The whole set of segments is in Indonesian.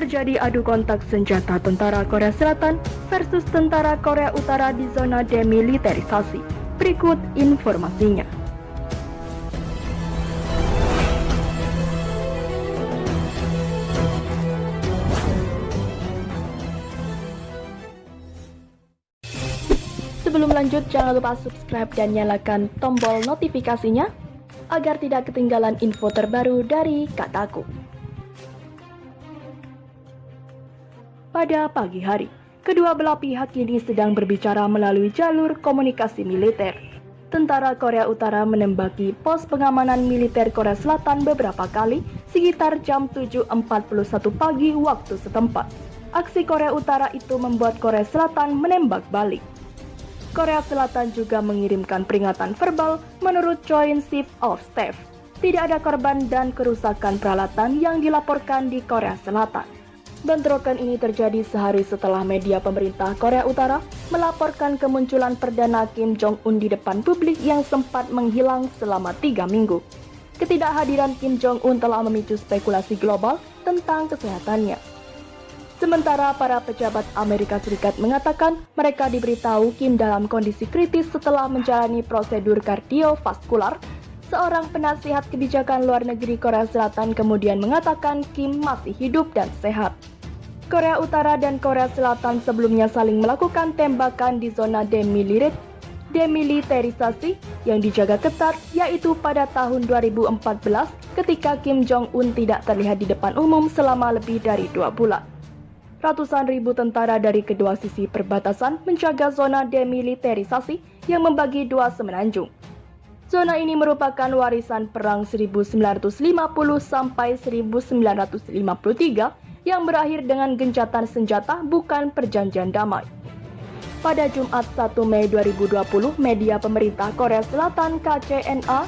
terjadi adu kontak senjata tentara Korea Selatan versus tentara Korea Utara di zona demilitarisasi. Berikut informasinya. Sebelum lanjut, jangan lupa subscribe dan nyalakan tombol notifikasinya agar tidak ketinggalan info terbaru dari Kataku. Pada pagi hari, kedua belah pihak kini sedang berbicara melalui jalur komunikasi militer. Tentara Korea Utara menembaki pos pengamanan militer Korea Selatan beberapa kali sekitar jam 7.41 pagi waktu setempat. Aksi Korea Utara itu membuat Korea Selatan menembak balik. Korea Selatan juga mengirimkan peringatan verbal menurut Joint Chief of Staff. Tidak ada korban dan kerusakan peralatan yang dilaporkan di Korea Selatan. Bentrokan ini terjadi sehari setelah media pemerintah Korea Utara melaporkan kemunculan Perdana Kim Jong-un di depan publik yang sempat menghilang selama 3 minggu. Ketidakhadiran Kim Jong-un telah memicu spekulasi global tentang kesehatannya. Sementara para pejabat Amerika Serikat mengatakan mereka diberitahu Kim dalam kondisi kritis setelah menjalani prosedur kardiovaskular. Seorang penasihat kebijakan luar negeri Korea Selatan kemudian mengatakan Kim masih hidup dan sehat. Korea Utara dan Korea Selatan sebelumnya saling melakukan tembakan di zona demilitarisasi yang dijaga ketat, yaitu pada tahun 2014 ketika Kim Jong-un tidak terlihat di depan umum selama lebih dari 2 bulan. Ratusan ribu tentara dari kedua sisi perbatasan menjaga zona demilitarisasi yang membagi dua semenanjung. Zona ini merupakan warisan perang 1950 sampai 1953 yang berakhir dengan gencatan senjata bukan perjanjian damai. Pada Jumat 1 Mei 2020, media pemerintah Korea Selatan KCNA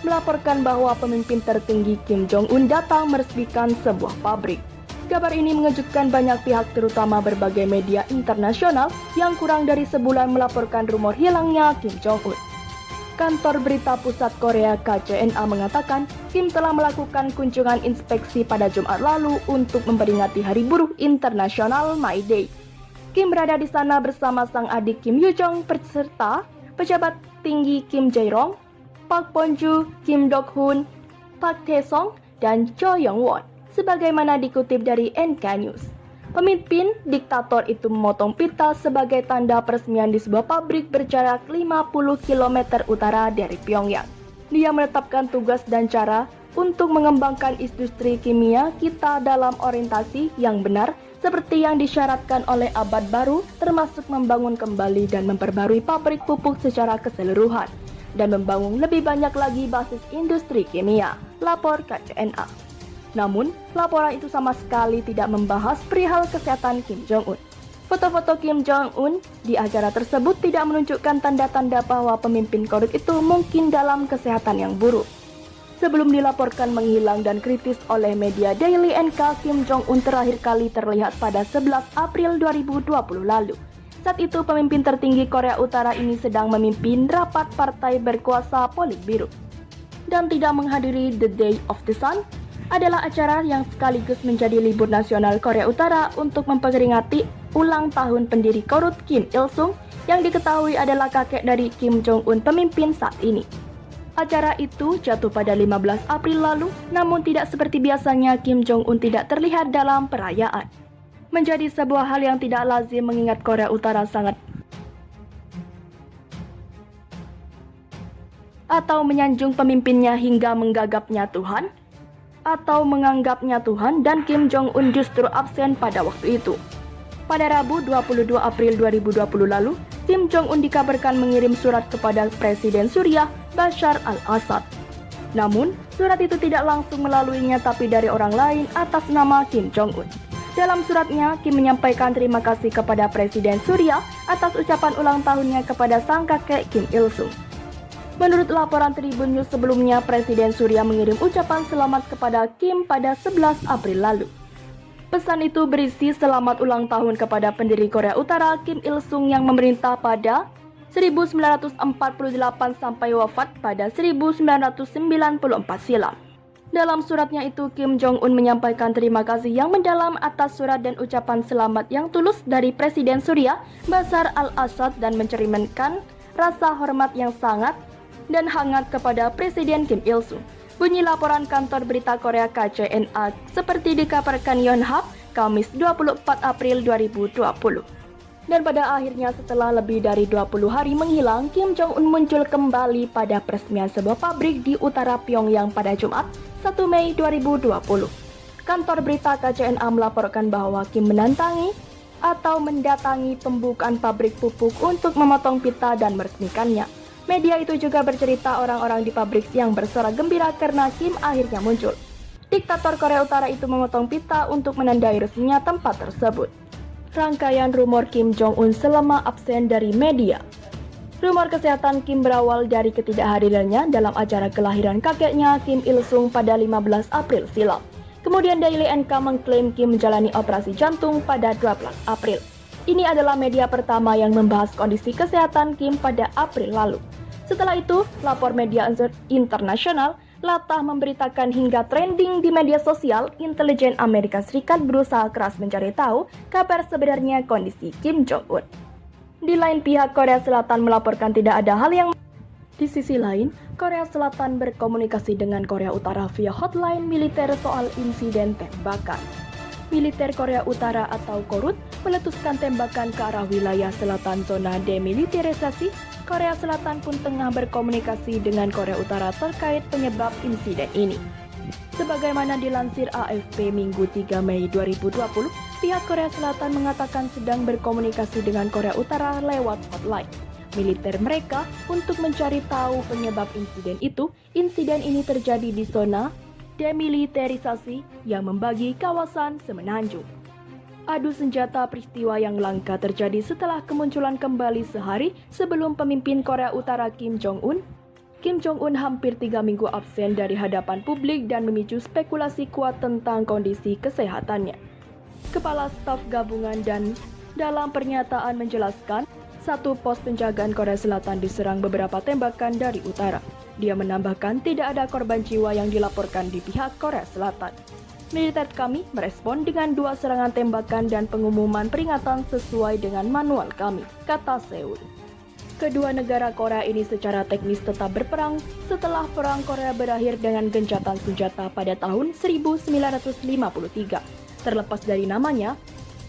melaporkan bahwa pemimpin tertinggi Kim Jong-un datang meresmikan sebuah pabrik. Kabar ini mengejutkan banyak pihak terutama berbagai media internasional yang kurang dari sebulan melaporkan rumor hilangnya Kim Jong-un. Kantor Berita Pusat Korea KCNA mengatakan Kim telah melakukan kunjungan inspeksi pada Jumat lalu untuk memperingati Hari Buruh Internasional May Day. Kim berada di sana bersama sang adik Kim Yoo-jong beserta pejabat tinggi Kim Jae-rong, Park Bong-ju, Kim Dok-hun, Park Tae-song, dan Cho Yong-won. Sebagaimana dikutip dari NK News, pemimpin diktator itu memotong pita sebagai tanda peresmian di sebuah pabrik berjarak 50 km utara dari Pyongyang. Dia menetapkan tugas dan cara untuk mengembangkan industri kimia kita dalam orientasi yang benar seperti yang disyaratkan oleh abad baru, termasuk membangun kembali dan memperbarui pabrik pupuk secara keseluruhan dan membangun lebih banyak lagi basis industri kimia, lapor KCNA. Namun, laporan itu sama sekali tidak membahas perihal kesehatan Kim Jong-un. Foto-foto Kim Jong-un di acara tersebut tidak menunjukkan tanda-tanda bahwa pemimpin korup itu mungkin dalam kesehatan yang buruk. Sebelum dilaporkan menghilang dan kritis oleh media Daily NK, Kim Jong-un terakhir kali terlihat pada 11 April 2020 lalu. Saat itu, pemimpin tertinggi Korea Utara ini sedang memimpin rapat partai berkuasa Politburo. Dan tidak menghadiri The Day of the Sun adalah acara yang sekaligus menjadi libur nasional Korea Utara untuk memperingati ulang tahun pendiri korup Kim Il-sung yang diketahui adalah kakek dari Kim Jong-un pemimpin saat ini. Acara itu jatuh pada 15 April lalu, namun tidak seperti biasanya Kim Jong-un tidak terlihat dalam perayaan. Menjadi sebuah hal yang tidak lazim mengingat Korea Utara sangat atau menyanjung pemimpinnya hingga menganggapnya Tuhan, dan Kim Jong-un justru absen pada waktu itu. Pada Rabu 22 April 2020 lalu, Kim Jong-un dikabarkan mengirim surat kepada Presiden Suriah Bashar al-Assad. Namun, surat itu tidak langsung melaluinya tapi dari orang lain atas nama Kim Jong-un. Dalam suratnya, Kim menyampaikan terima kasih kepada Presiden Suriah atas ucapan ulang tahunnya kepada sang kakek Kim Il-sung. Menurut laporan Tribun News sebelumnya, Presiden Suriah mengirim ucapan selamat kepada Kim pada 11 April lalu. Pesan itu berisi selamat ulang tahun kepada pendiri Korea Utara Kim Il-sung yang memerintah pada 1948 sampai wafat pada 1994 silam. Dalam suratnya itu, Kim Jong-un menyampaikan terima kasih yang mendalam atas surat dan ucapan selamat yang tulus dari Presiden Suriah Bashar al-Assad dan mencerminkan rasa hormat yang sangat dan hangat kepada Presiden Kim Il-sung. Bunyi laporan kantor berita Korea KCNA seperti dikabarkan Yonhap, Kamis 24 April 2020. Dan pada akhirnya setelah lebih dari 20 hari menghilang, Kim Jong-un muncul kembali pada peresmian sebuah pabrik di utara Pyongyang pada Jumat 1 Mei 2020. Kantor berita KCNA melaporkan bahwa Kim mendatangi pembukaan pabrik pupuk untuk memotong pita dan meresmikannya. Media itu juga bercerita orang-orang di pabrik yang bersorak gembira karena Kim akhirnya muncul. Diktator Korea Utara itu memotong pita untuk menandai resminya tempat tersebut. Rangkaian rumor Kim Jong-un selama absen dari media. Rumor kesehatan Kim berawal dari ketidakhadirannya dalam acara kelahiran kakeknya Kim Il-sung pada 15 April silam. Kemudian Daily NK mengklaim Kim menjalani operasi jantung pada 12 April. Ini adalah media pertama yang membahas kondisi kesehatan Kim pada April lalu. Setelah itu, lapor media internasional latah memberitakan hingga trending di media sosial, intelijen Amerika Serikat berusaha keras mencari tahu kabar sebenarnya kondisi Kim Jong-un. Di lain pihak, Korea Selatan melaporkan tidak ada hal yang... Di sisi lain, Korea Selatan berkomunikasi dengan Korea Utara via hotline militer soal insiden tembakan. Militer Korea Utara atau KORUT meletuskan tembakan ke arah wilayah selatan zona demilitarisasi. Korea Selatan pun tengah berkomunikasi dengan Korea Utara terkait penyebab insiden ini. Sebagaimana dilansir AFP Minggu 3 Mei 2020, pihak Korea Selatan mengatakan sedang berkomunikasi dengan Korea Utara lewat hotline militer mereka untuk mencari tahu penyebab insiden itu. Insiden ini terjadi di zona demilitarisasi yang membagi kawasan semenanjung. Adu senjata peristiwa yang langka terjadi setelah kemunculan kembali sehari sebelum pemimpin Korea Utara Kim Jong-un. Kim Jong-un hampir 3 minggu absen dari hadapan publik dan memicu spekulasi kuat tentang kondisi kesehatannya. Kepala Staf Gabungan dan dalam pernyataan menjelaskan, satu pos penjagaan Korea Selatan diserang beberapa tembakan dari utara. Dia menambahkan tidak ada korban jiwa yang dilaporkan di pihak Korea Selatan. Militer kami merespon dengan 2 serangan tembakan dan pengumuman peringatan sesuai dengan manual kami, kata Seoul. Kedua negara Korea ini secara teknis tetap berperang setelah Perang Korea berakhir dengan gencatan senjata pada tahun 1953. Terlepas dari namanya,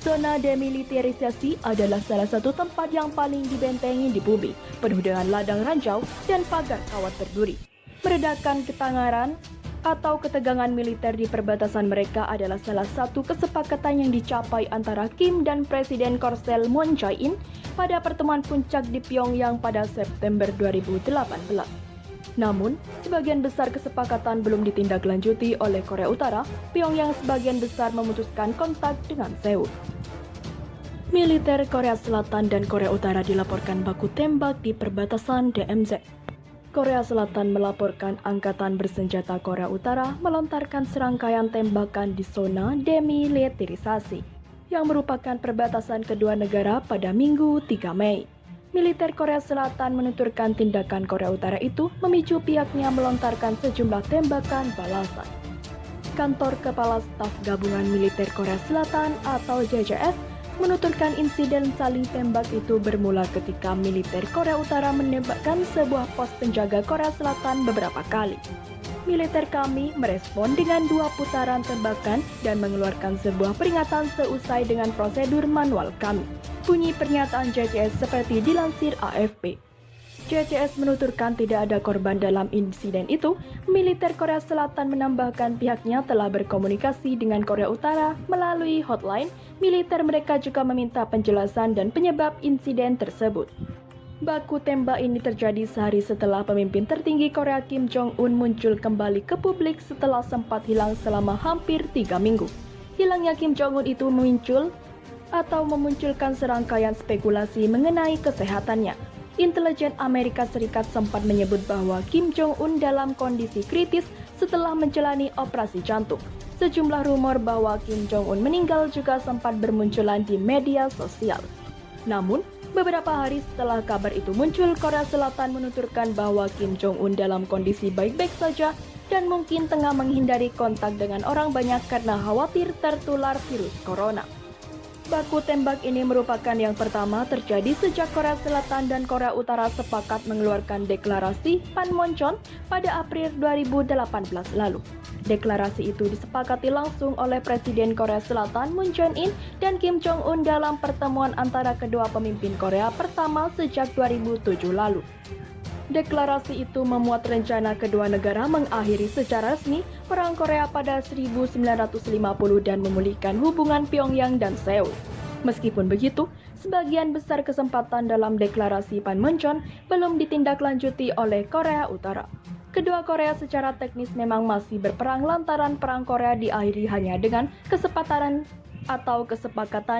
zona demilitarisasi adalah salah satu tempat yang paling dibentengi di bumi, penuh dengan ladang ranjau dan pagar kawat berduri. Meredakan ketangaran atau ketegangan militer di perbatasan mereka adalah salah satu kesepakatan yang dicapai antara Kim dan Presiden Korsel Moon Jae-in pada pertemuan puncak di Pyongyang pada September 2018. Namun, sebagian besar kesepakatan belum ditindaklanjuti oleh Korea Utara. Pyongyang sebagian besar memutuskan kontak dengan Seoul. Militer Korea Selatan dan Korea Utara dilaporkan baku tembak di perbatasan DMZ. Korea Selatan melaporkan Angkatan Bersenjata Korea Utara melontarkan serangkaian tembakan di zona demilitarisasi, yang merupakan perbatasan kedua negara pada Minggu 3 Mei. Militer Korea Selatan menuturkan tindakan Korea Utara itu memicu pihaknya melontarkan sejumlah tembakan balasan. Kantor Kepala Staf Gabungan Militer Korea Selatan atau JJS menuturkan insiden saling tembak itu bermula ketika militer Korea Utara menembakkan sebuah pos penjaga Korea Selatan beberapa kali. Militer kami merespon dengan 2 putaran tembakan dan mengeluarkan sebuah peringatan seusai dengan prosedur manual kami. Bunyi pernyataan JCS seperti dilansir AFP. JCS menuturkan tidak ada korban dalam insiden itu. Militer Korea Selatan menambahkan pihaknya telah berkomunikasi dengan Korea Utara melalui hotline. Militer mereka juga meminta penjelasan dan penyebab insiden tersebut. Baku tembak ini terjadi sehari setelah pemimpin tertinggi Korea Kim Jong-un muncul kembali ke publik setelah sempat hilang selama hampir 3 minggu. Hilangnya Kim Jong-un itu memunculkan serangkaian spekulasi mengenai kesehatannya. Intelijen Amerika Serikat sempat menyebut bahwa Kim Jong-un dalam kondisi kritis setelah menjalani operasi jantung. Sejumlah rumor bahwa Kim Jong-un meninggal juga sempat bermunculan di media sosial. Namun, beberapa hari setelah kabar itu muncul, Korea Selatan menuturkan bahwa Kim Jong-un dalam kondisi baik-baik saja dan mungkin tengah menghindari kontak dengan orang banyak karena khawatir tertular virus corona. Baku tembak ini merupakan yang pertama terjadi sejak Korea Selatan dan Korea Utara sepakat mengeluarkan deklarasi Panmunjom pada April 2018 lalu. Deklarasi itu disepakati langsung oleh Presiden Korea Selatan Moon Jae-in dan Kim Jong-un dalam pertemuan antara kedua pemimpin Korea pertama sejak 2007 lalu. Deklarasi itu memuat rencana kedua negara mengakhiri secara resmi Perang Korea pada 1950 dan memulihkan hubungan Pyongyang dan Seoul. Meskipun begitu, sebagian besar kesempatan dalam deklarasi Panmunjom belum ditindaklanjuti oleh Korea Utara. Kedua Korea secara teknis memang masih berperang lantaran Perang Korea diakhiri hanya dengan kesepakatan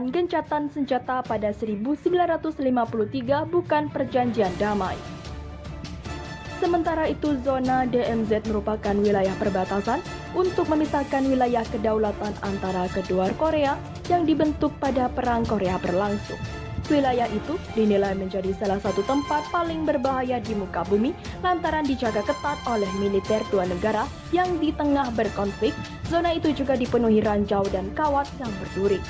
gencatan senjata pada 1953, bukan perjanjian damai. Sementara itu, zona DMZ merupakan wilayah perbatasan untuk memisahkan wilayah kedaulatan antara kedua Korea yang dibentuk pada Perang Korea berlangsung. Wilayah itu dinilai menjadi salah satu tempat paling berbahaya di muka bumi lantaran dijaga ketat oleh militer dua negara yang di tengah berkonflik. Zona itu juga dipenuhi ranjau dan kawat yang berduri.